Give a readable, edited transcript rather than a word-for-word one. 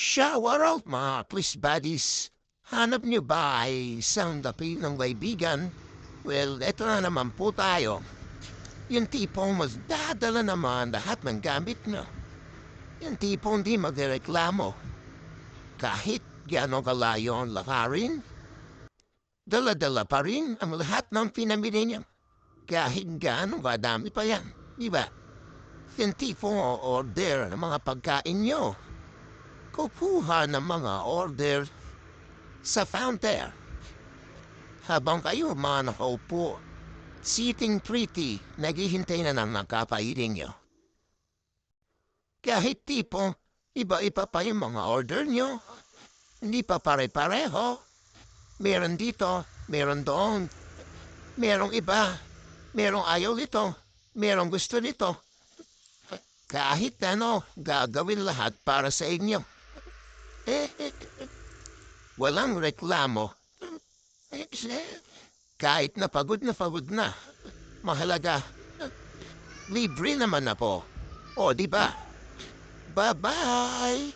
Shower out mga Chris buddies. Hanap niyo ba ay isang dapit ng kaibigan? Well, eto na naman po tayo. Yung tipong magdadala naman lahat ng gamit nyo. Yung tipong di magreklamo. Kahit gano'ng kalayo ang lakarin, dala-dala pa rin ang lahat ng pinamili niya. Kahit gano'ng kadami pa yan. Di ba? Yung tipong order ng mga pagkain nyo. Kukuha ng mga order sa counter. Habang kayo mga nakaupo, sitting pretty, naghihintay na ng nakapailing nyo. Kahit tipong iba-iba pa yung mga order nyo, hindi pa pare-pareho. Meron dito, meron doon, merong iba, merong ayaw nito, merong gusto nito. Kahit ano, gagawin lahat para sa inyo. Walang reklamo. Kahit na pagod na, mahalaga. Libre naman na po. O, di ba? Bye-bye!